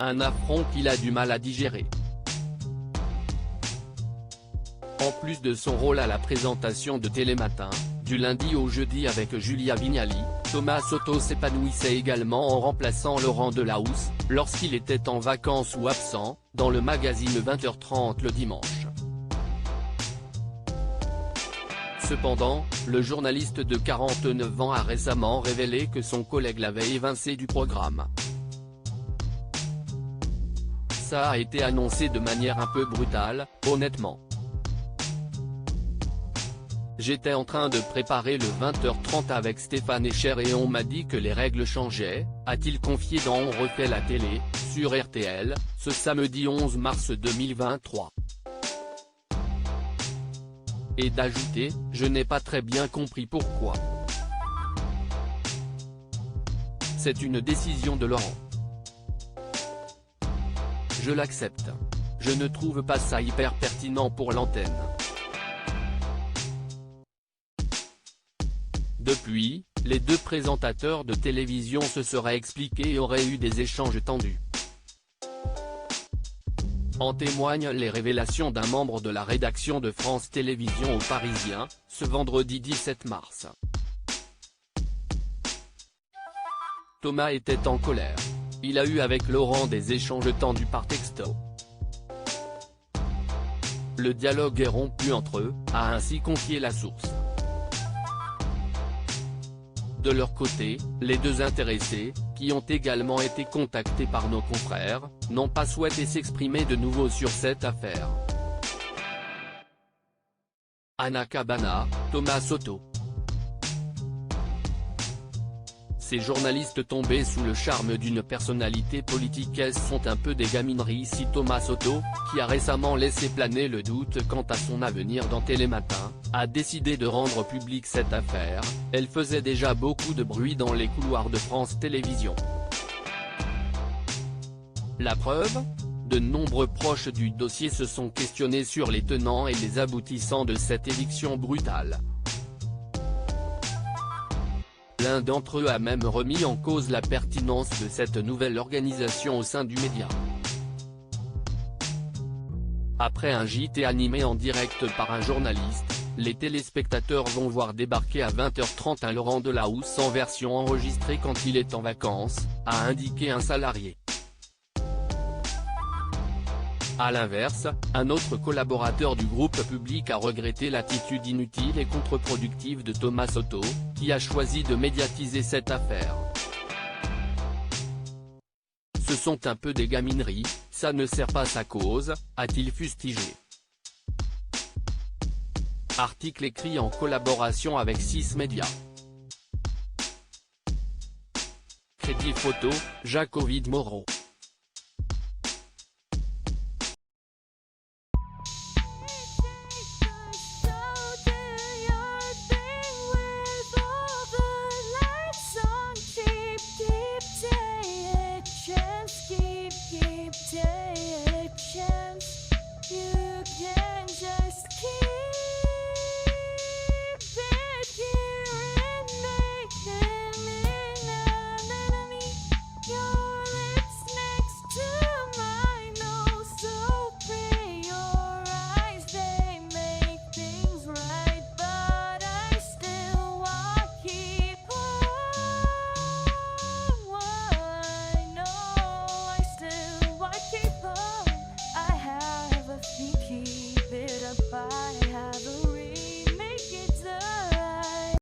Un affront qu'il a du mal à digérer. En plus de son rôle à la présentation de Télématin, du lundi au jeudi avec Julia Vignali, Thomas Soto s'épanouissait également en remplaçant Laurent Delahousse, lorsqu'il était en vacances ou absent, dans le magazine 20h30 le dimanche. Cependant, le journaliste de 49 ans a récemment révélé que son collègue l'avait évincé du programme. Ça a été annoncé de manière un peu brutale, honnêtement. J'étais en train de préparer le 20h30 avec Stéphane Echer et on m'a dit que les règles changeaient, a-t-il confié dans On refait la télé, sur RTL, ce samedi 11 mars 2023. Et d'ajouter, je n'ai pas très bien compris pourquoi. C'est une décision de Laurent. Je l'accepte. Je ne trouve pas ça hyper pertinent pour l'antenne. Depuis, les deux présentateurs de télévision se seraient expliqués et auraient eu des échanges tendus. En témoignent les révélations d'un membre de la rédaction de France Télévisions au Parisien, ce vendredi 17 mars. Thomas était en colère. Il a eu avec Laurent des échanges tendus par texto. Le dialogue est rompu entre eux, a ainsi confié la source. De leur côté, les deux intéressés, qui ont également été contactés par nos confrères, n'ont pas souhaité s'exprimer de nouveau sur cette affaire. Anna Cabana, Thomas Soto. Ces journalistes tombés sous le charme d'une personnalité politique sont un peu des gamineries si Thomas Soto, qui a récemment laissé planer le doute quant à son avenir dans Télématin, a décidé de rendre publique cette affaire. Elle faisait déjà beaucoup de bruit dans les couloirs de France Télévisions. La preuve ? De nombreux proches du dossier se sont questionnés sur les tenants et les aboutissants de cette éviction brutale. L'un d'entre eux a même remis en cause la pertinence de cette nouvelle organisation au sein du média. Après un JT animé en direct par un journaliste, les téléspectateurs vont voir débarquer à 20h30 un Laurent Delahousse en version enregistrée quand il est en vacances, a indiqué un salarié. A l'inverse, un autre collaborateur du groupe public a regretté l'attitude inutile et contre-productive de Thomas Soto, qui a choisi de médiatiser cette affaire. Ce sont un peu des gamineries, ça ne sert pas sa cause, a-t-il fustigé. Article écrit en collaboration avec 6 médias. Crédit photo, Jacques-Ovid Moreau. Keep it up, I have